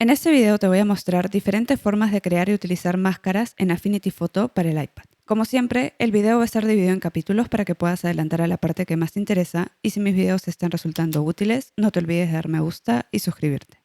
En este video te voy a mostrar diferentes formas de crear y utilizar máscaras en Affinity Photo para el iPad. Como siempre, el video va a estar dividido en capítulos para que puedas adelantar a la parte que más te interesa, y si mis videos te están resultando útiles, no te olvides de dar me gusta y suscribirte.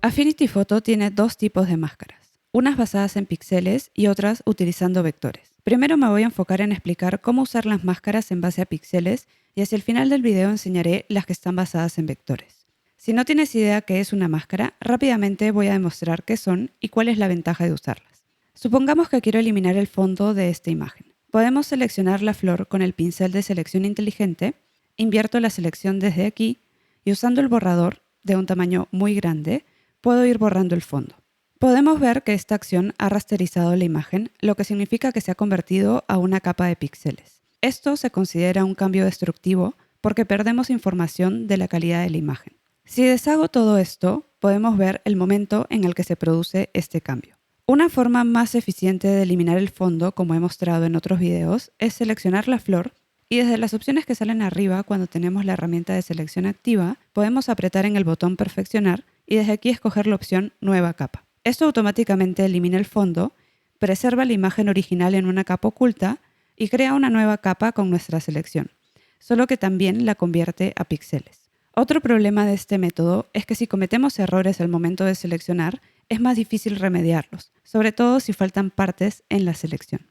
Affinity Photo tiene dos tipos de máscaras, unas basadas en píxeles y otras utilizando vectores. Primero me voy a enfocar en explicar cómo usar las máscaras en base a píxeles y hacia el final del video enseñaré las que están basadas en vectores. Si no tienes idea qué es una máscara, rápidamente voy a demostrar qué son y cuál es la ventaja de usarlas. Supongamos que quiero eliminar el fondo de esta imagen. Podemos seleccionar la flor con el pincel de selección inteligente, invierto la selección desde aquí y usando el borrador de un tamaño muy grande, puedo ir borrando el fondo. Podemos ver que esta acción ha rasterizado la imagen, lo que significa que se ha convertido a una capa de píxeles. Esto se considera un cambio destructivo porque perdemos información de la calidad de la imagen. Si deshago todo esto, podemos ver el momento en el que se produce este cambio. Una forma más eficiente de eliminar el fondo, como he mostrado en otros videos, es seleccionar la flor y desde las opciones que salen arriba cuando tenemos la herramienta de selección activa, podemos apretar en el botón Perfeccionar y desde aquí escoger la opción Nueva capa. Esto automáticamente elimina el fondo, preserva la imagen original en una capa oculta y crea una nueva capa con nuestra selección, solo que también la convierte a píxeles. Otro problema de este método es que si cometemos errores al momento de seleccionar, es más difícil remediarlos, sobre todo si faltan partes en la selección.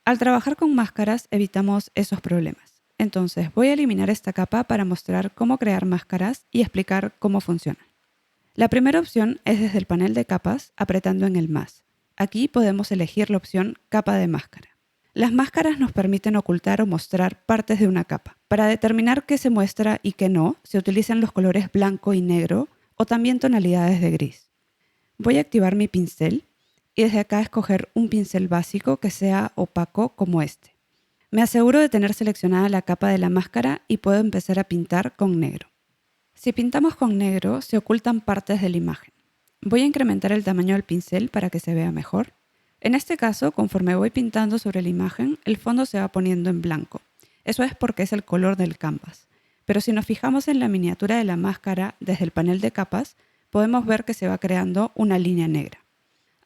Al trabajar con máscaras evitamos esos problemas. Entonces voy a eliminar esta capa para mostrar cómo crear máscaras y explicar cómo funciona. La primera opción es desde el panel de capas, apretando en el más. Aquí podemos elegir la opción capa de máscara. Las máscaras nos permiten ocultar o mostrar partes de una capa. Para determinar qué se muestra y qué no, se utilizan los colores blanco y negro o también tonalidades de gris. Voy a activar mi pincel y desde acá escoger un pincel básico que sea opaco como este. Me aseguro de tener seleccionada la capa de la máscara y puedo empezar a pintar con negro. Si pintamos con negro, se ocultan partes de la imagen. Voy a incrementar el tamaño del pincel para que se vea mejor. En este caso, conforme voy pintando sobre la imagen, el fondo se va poniendo en blanco. Eso es porque es el color del canvas. Pero si nos fijamos en la miniatura de la máscara desde el panel de capas, podemos ver que se va creando una línea negra.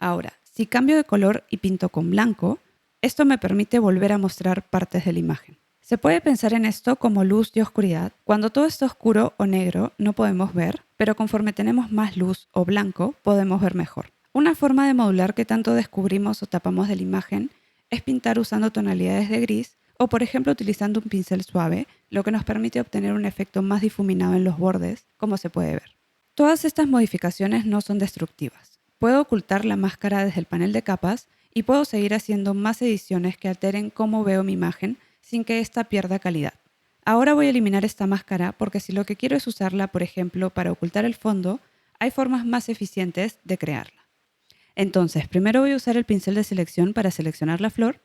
Ahora, si cambio de color y pinto con blanco, esto me permite volver a mostrar partes de la imagen. Se puede pensar en esto como luz y oscuridad. Cuando todo está oscuro o negro no podemos ver, pero conforme tenemos más luz o blanco podemos ver mejor. Una forma de modular que tanto descubrimos o tapamos de la imagen es pintar usando tonalidades de gris o por ejemplo utilizando un pincel suave, lo que nos permite obtener un efecto más difuminado en los bordes, como se puede ver. Todas estas modificaciones no son destructivas. Puedo ocultar la máscara desde el panel de capas y puedo seguir haciendo más ediciones que alteren cómo veo mi imagen sin que ésta pierda calidad. Ahora voy a eliminar esta máscara porque si lo que quiero es usarla, por ejemplo, para ocultar el fondo, hay formas más eficientes de crearla. Entonces, primero voy a usar el pincel de selección para seleccionar la flor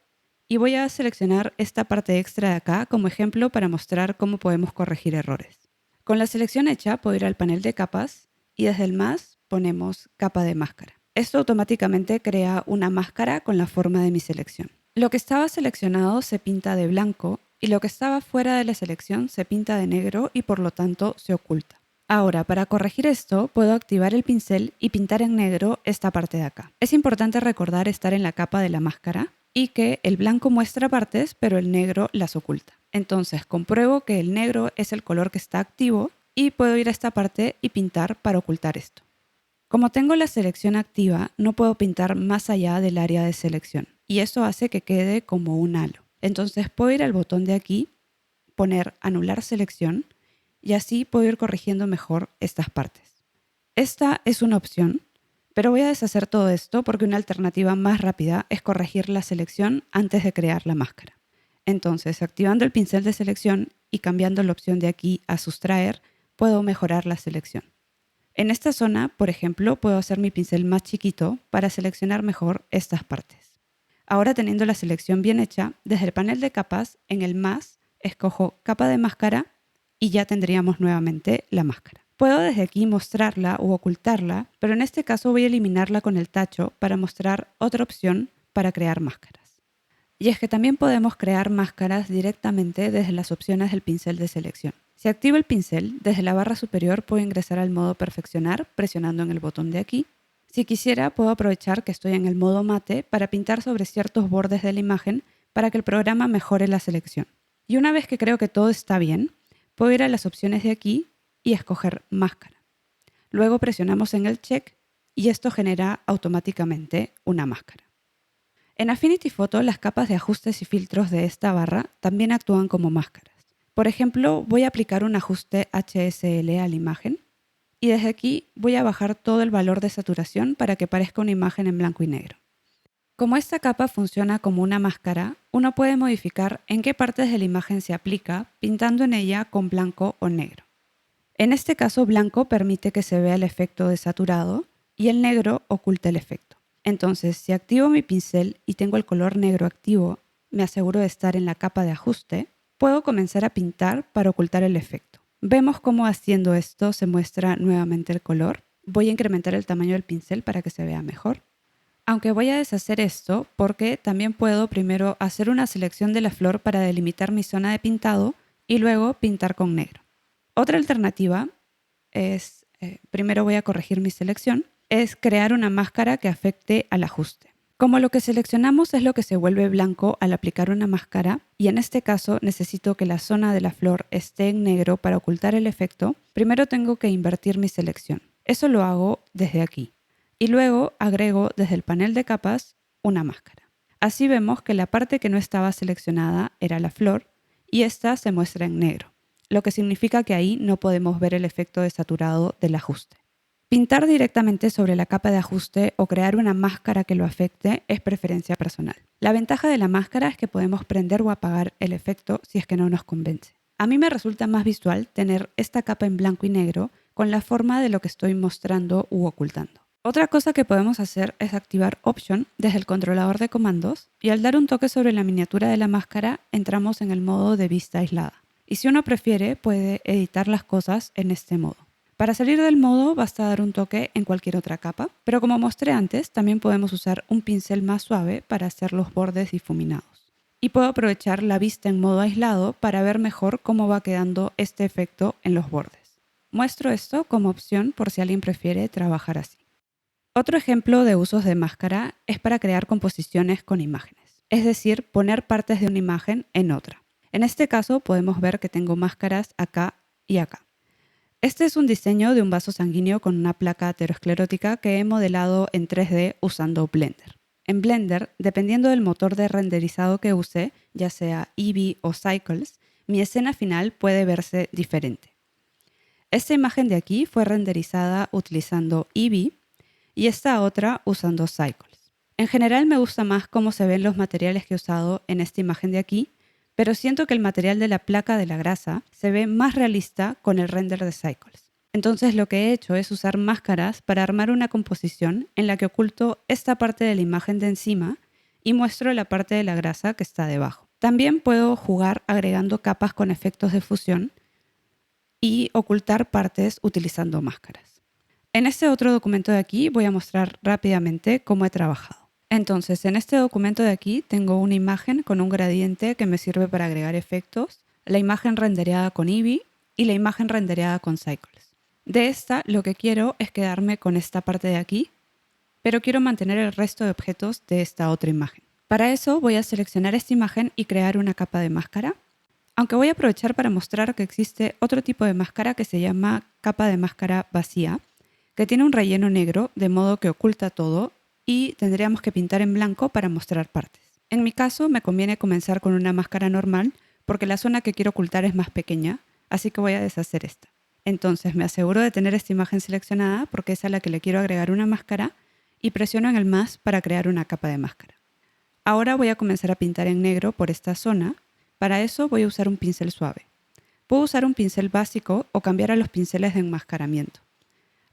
y voy a seleccionar esta parte extra de acá como ejemplo para mostrar cómo podemos corregir errores. Con la selección hecha, puedo ir al panel de capas y desde el más ponemos capa de máscara. Esto automáticamente crea una máscara con la forma de mi selección. Lo que estaba seleccionado se pinta de blanco y lo que estaba fuera de la selección se pinta de negro y por lo tanto se oculta. Ahora, para corregir esto, puedo activar el pincel y pintar en negro esta parte de acá. Es importante recordar estar en la capa de la máscara y que el blanco muestra partes, pero el negro las oculta. Entonces, compruebo que el negro es el color que está activo y puedo ir a esta parte y pintar para ocultar esto. Como tengo la selección activa, no puedo pintar más allá del área de selección y eso hace que quede como un halo. Entonces puedo ir al botón de aquí, poner anular selección y así puedo ir corrigiendo mejor estas partes. Esta es una opción, pero voy a deshacer todo esto porque una alternativa más rápida es corregir la selección antes de crear la máscara. Entonces, activando el pincel de selección y cambiando la opción de aquí a sustraer, puedo mejorar la selección. En esta zona, por ejemplo, puedo hacer mi pincel más chiquito para seleccionar mejor estas partes. Ahora teniendo la selección bien hecha, desde el panel de capas, en el más, escojo capa de máscara y ya tendríamos nuevamente la máscara. Puedo desde aquí mostrarla u ocultarla, pero en este caso voy a eliminarla con el tacho para mostrar otra opción para crear máscaras. Y es que también podemos crear máscaras directamente desde las opciones del pincel de selección. Si activo el pincel, desde la barra superior puedo ingresar al modo perfeccionar presionando en el botón de aquí. Si quisiera, puedo aprovechar que estoy en el modo mate para pintar sobre ciertos bordes de la imagen para que el programa mejore la selección. Y una vez que creo que todo está bien, puedo ir a las opciones de aquí y escoger máscara. Luego presionamos en el check y esto genera automáticamente una máscara. En Affinity Photo, las capas de ajustes y filtros de esta barra también actúan como máscaras. Por ejemplo, voy a aplicar un ajuste HSL a la imagen y desde aquí voy a bajar todo el valor de saturación para que parezca una imagen en blanco y negro. Como esta capa funciona como una máscara, uno puede modificar en qué partes de la imagen se aplica pintando en ella con blanco o negro. En este caso, blanco permite que se vea el efecto de saturado y el negro oculta el efecto. Entonces, si activo mi pincel y tengo el color negro activo, me aseguro de estar en la capa de ajuste, puedo comenzar a pintar para ocultar el efecto. Vemos cómo haciendo esto se muestra nuevamente el color. Voy a incrementar el tamaño del pincel para que se vea mejor. Aunque voy a deshacer esto porque también puedo primero hacer una selección de la flor para delimitar mi zona de pintado y luego pintar con negro. Otra alternativa es, primero voy a corregir mi selección, es crear una máscara que afecte al ajuste. Como lo que seleccionamos es lo que se vuelve blanco al aplicar una máscara, y en este caso necesito que la zona de la flor esté en negro para ocultar el efecto, primero tengo que invertir mi selección. Eso lo hago desde aquí. Y luego agrego desde el panel de capas una máscara. Así vemos que la parte que no estaba seleccionada era la flor y esta se muestra en negro, lo que significa que ahí no podemos ver el efecto de saturado del ajuste. Pintar directamente sobre la capa de ajuste o crear una máscara que lo afecte es preferencia personal. La ventaja de la máscara es que podemos prender o apagar el efecto si es que no nos convence. A mí me resulta más visual tener esta capa en blanco y negro con la forma de lo que estoy mostrando u ocultando. Otra cosa que podemos hacer es activar Option desde el controlador de comandos y al dar un toque sobre la miniatura de la máscara entramos en el modo de vista aislada. Y si uno prefiere, puede editar las cosas en este modo. Para salir del modo basta dar un toque en cualquier otra capa, pero como mostré antes, también podemos usar un pincel más suave para hacer los bordes difuminados. Y puedo aprovechar la vista en modo aislado para ver mejor cómo va quedando este efecto en los bordes. Muestro esto como opción por si alguien prefiere trabajar así. Otro ejemplo de usos de máscara es para crear composiciones con imágenes, es decir, poner partes de una imagen en otra. En este caso podemos ver que tengo máscaras acá y acá. Este es un diseño de un vaso sanguíneo con una placa aterosclerótica que he modelado en 3D usando Blender. En Blender, dependiendo del motor de renderizado que use, ya sea Eevee o Cycles, mi escena final puede verse diferente. Esta imagen de aquí fue renderizada utilizando Eevee y esta otra usando Cycles. En general me gusta más cómo se ven los materiales que he usado en esta imagen de aquí, pero siento que el material de la placa de la grasa se ve más realista con el render de Cycles. Entonces lo que he hecho es usar máscaras para armar una composición en la que oculto esta parte de la imagen de encima y muestro la parte de la grasa que está debajo. También puedo jugar agregando capas con efectos de fusión y ocultar partes utilizando máscaras. En este otro documento de aquí voy a mostrar rápidamente cómo he trabajado. Entonces, en este documento de aquí tengo una imagen con un gradiente que me sirve para agregar efectos, la imagen rendereada con Eevee y la imagen rendereada con Cycles. De esta, lo que quiero es quedarme con esta parte de aquí, pero quiero mantener el resto de objetos de esta otra imagen. Para eso voy a seleccionar esta imagen y crear una capa de máscara, aunque voy a aprovechar para mostrar que existe otro tipo de máscara que se llama capa de máscara vacía, que tiene un relleno negro, de modo que oculta todo, y tendríamos que pintar en blanco para mostrar partes. En mi caso me conviene comenzar con una máscara normal porque la zona que quiero ocultar es más pequeña, así que voy a deshacer esta. Entonces me aseguro de tener esta imagen seleccionada porque es a la que le quiero agregar una máscara y presiono en el más para crear una capa de máscara. Ahora voy a comenzar a pintar en negro por esta zona. Para eso voy a usar un pincel suave. Puedo usar un pincel básico o cambiar a los pinceles de enmascaramiento.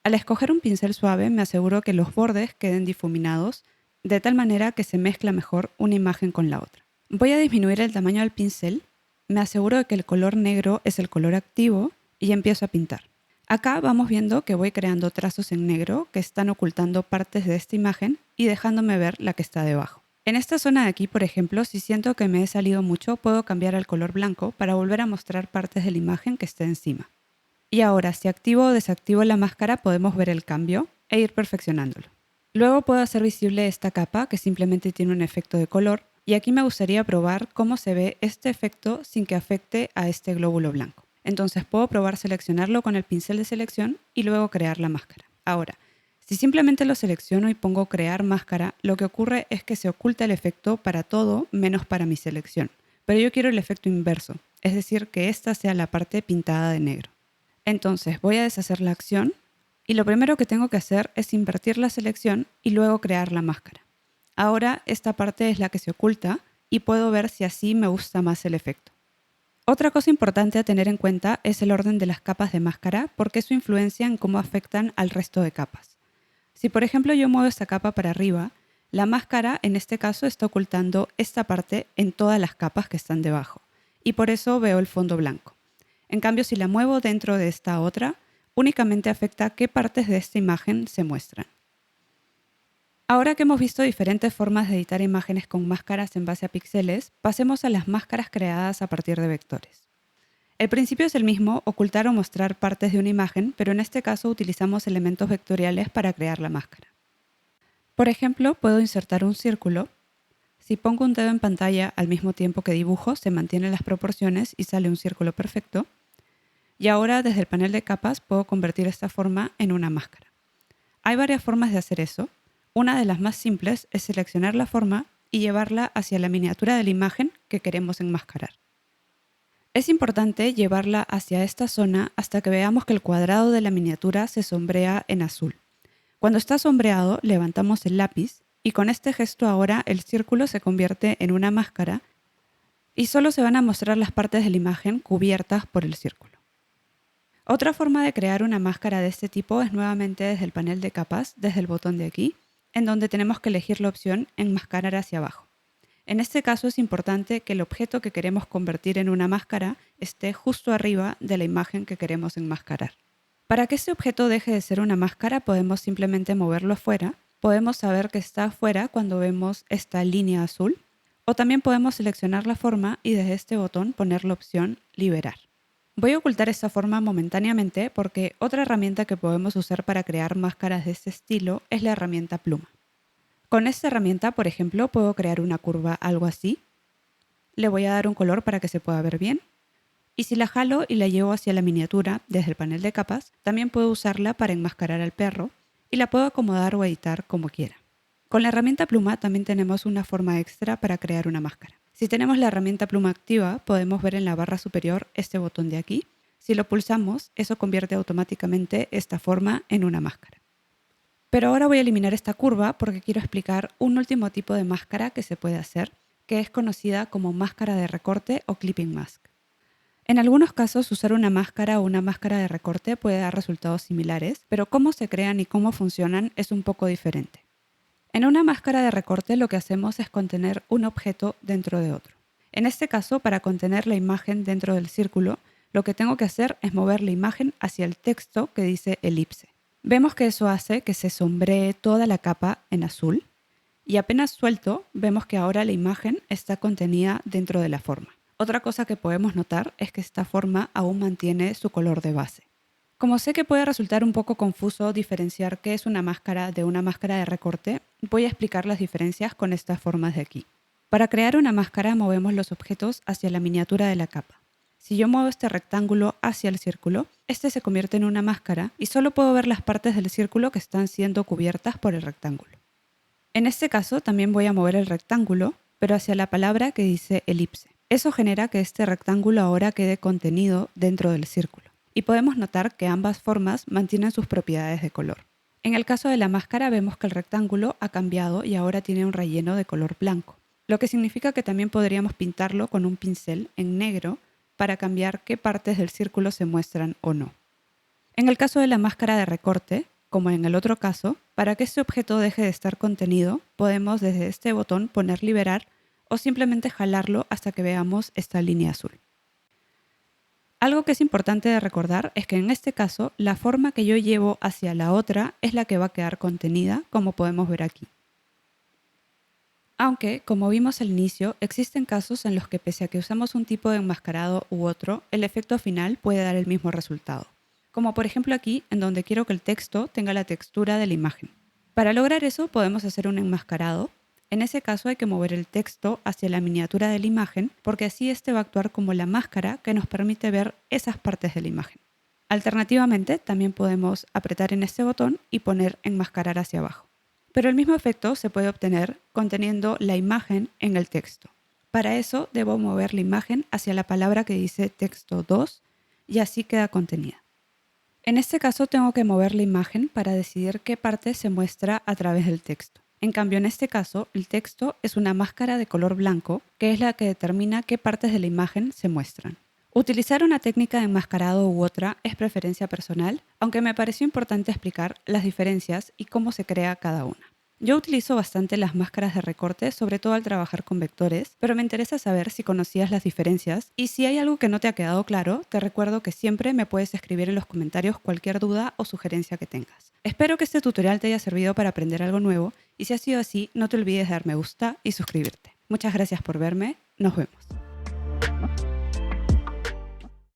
Al escoger un pincel suave me aseguro que los bordes queden difuminados de tal manera que se mezcla mejor una imagen con la otra. Voy a disminuir el tamaño del pincel, me aseguro de que el color negro es el color activo y empiezo a pintar. Acá vamos viendo que voy creando trazos en negro que están ocultando partes de esta imagen y dejándome ver la que está debajo. En esta zona de aquí, por ejemplo, si siento que me he salido mucho, puedo cambiar al color blanco para volver a mostrar partes de la imagen que esté encima. Y ahora, si activo o desactivo la máscara, podemos ver el cambio e ir perfeccionándolo. Luego puedo hacer visible esta capa que simplemente tiene un efecto de color, y aquí me gustaría probar cómo se ve este efecto sin que afecte a este glóbulo blanco. Entonces puedo probar seleccionarlo con el pincel de selección y luego crear la máscara. Ahora, si simplemente lo selecciono y pongo crear máscara, lo que ocurre es que se oculta el efecto para todo menos para mi selección. Pero yo quiero el efecto inverso, es decir, que esta sea la parte pintada de negro. Entonces voy a deshacer la acción y lo primero que tengo que hacer es invertir la selección y luego crear la máscara. Ahora esta parte es la que se oculta y puedo ver si así me gusta más el efecto. Otra cosa importante a tener en cuenta es el orden de las capas de máscara porque eso influencia en cómo afectan al resto de capas. Si por ejemplo yo muevo esta capa para arriba, la máscara en este caso está ocultando esta parte en todas las capas que están debajo y por eso veo el fondo blanco. En cambio, si la muevo dentro de esta otra, únicamente afecta qué partes de esta imagen se muestran. Ahora que hemos visto diferentes formas de editar imágenes con máscaras en base a píxeles, pasemos a las máscaras creadas a partir de vectores. El principio es el mismo, ocultar o mostrar partes de una imagen, pero en este caso utilizamos elementos vectoriales para crear la máscara. Por ejemplo, puedo insertar un círculo. Si pongo un dedo en pantalla al mismo tiempo que dibujo, se mantienen las proporciones y sale un círculo perfecto. Y ahora desde el panel de capas puedo convertir esta forma en una máscara. Hay varias formas de hacer eso. Una de las más simples es seleccionar la forma y llevarla hacia la miniatura de la imagen que queremos enmascarar. Es importante llevarla hacia esta zona hasta que veamos que el cuadrado de la miniatura se sombrea en azul. Cuando está sombreado, levantamos el lápiz y con este gesto ahora el círculo se convierte en una máscara y solo se van a mostrar las partes de la imagen cubiertas por el círculo. Otra forma de crear una máscara de este tipo es nuevamente desde el panel de capas, desde el botón de aquí, en donde tenemos que elegir la opción enmascarar hacia abajo. En este caso es importante que el objeto que queremos convertir en una máscara esté justo arriba de la imagen que queremos enmascarar. Para que este objeto deje de ser una máscara podemos simplemente moverlo afuera. Podemos saber que está afuera cuando vemos esta línea azul, o también podemos seleccionar la forma y desde este botón poner la opción liberar. Voy a ocultar esta forma momentáneamente porque otra herramienta que podemos usar para crear máscaras de este estilo es la herramienta pluma. Con esta herramienta, por ejemplo, puedo crear una curva algo así. Le voy a dar un color para que se pueda ver bien. Y si la jalo y la llevo hacia la miniatura desde el panel de capas, también puedo usarla para enmascarar al perro y la puedo acomodar o editar como quiera. Con la herramienta pluma también tenemos una forma extra para crear una máscara. Si tenemos la herramienta pluma activa, podemos ver en la barra superior este botón de aquí. Si lo pulsamos, eso convierte automáticamente esta forma en una máscara. Pero ahora voy a eliminar esta curva porque quiero explicar un último tipo de máscara que se puede hacer, que es conocida como máscara de recorte o clipping mask. En algunos casos, usar una máscara o una máscara de recorte puede dar resultados similares, pero cómo se crean y cómo funcionan es un poco diferente. En una máscara de recorte lo que hacemos es contener un objeto dentro de otro. En este caso, para contener la imagen dentro del círculo, lo que tengo que hacer es mover la imagen hacia el texto que dice elipse. Vemos que eso hace que se sombree toda la capa en azul y apenas suelto, vemos que ahora la imagen está contenida dentro de la forma. Otra cosa que podemos notar es que esta forma aún mantiene su color de base. Como sé que puede resultar un poco confuso diferenciar qué es una máscara de una máscara de recorte, voy a explicar las diferencias con estas formas de aquí. Para crear una máscara movemos los objetos hacia la miniatura de la capa. Si yo muevo este rectángulo hacia el círculo, este se convierte en una máscara y solo puedo ver las partes del círculo que están siendo cubiertas por el rectángulo. En este caso también voy a mover el rectángulo, pero hacia la palabra que dice elipse. Eso genera que este rectángulo ahora quede contenido dentro del círculo. Y podemos notar que ambas formas mantienen sus propiedades de color. En el caso de la máscara vemos que el rectángulo ha cambiado y ahora tiene un relleno de color blanco, lo que significa que también podríamos pintarlo con un pincel en negro para cambiar qué partes del círculo se muestran o no. En el caso de la máscara de recorte, como en el otro caso, para que este objeto deje de estar contenido, podemos desde este botón poner liberar o simplemente jalarlo hasta que veamos esta línea azul. Algo que es importante de recordar es que en este caso la forma que yo llevo hacia la otra es la que va a quedar contenida, como podemos ver aquí. Aunque, como vimos al inicio, existen casos en los que pese a que usamos un tipo de enmascarado u otro, el efecto final puede dar el mismo resultado. Como por ejemplo aquí, en donde quiero que el texto tenga la textura de la imagen. Para lograr eso podemos hacer un enmascarado. En ese caso hay que mover el texto hacia la miniatura de la imagen porque así este va a actuar como la máscara que nos permite ver esas partes de la imagen. Alternativamente, también podemos apretar en este botón y poner enmascarar hacia abajo. Pero el mismo efecto se puede obtener conteniendo la imagen en el texto. Para eso debo mover la imagen hacia la palabra que dice texto 2 y así queda contenida. En este caso tengo que mover la imagen para decidir qué parte se muestra a través del texto. En cambio, en este caso, el texto es una máscara de color blanco, que es la que determina qué partes de la imagen se muestran. Utilizar una técnica de enmascarado u otra es preferencia personal, aunque me pareció importante explicar las diferencias y cómo se crea cada una. Yo utilizo bastante las máscaras de recorte, sobre todo al trabajar con vectores, pero me interesa saber si conocías las diferencias y si hay algo que no te ha quedado claro, te recuerdo que siempre me puedes escribir en los comentarios cualquier duda o sugerencia que tengas. Espero que este tutorial te haya servido para aprender algo nuevo y si ha sido así, no te olvides de dar me gusta y suscribirte. Muchas gracias por verme, nos vemos.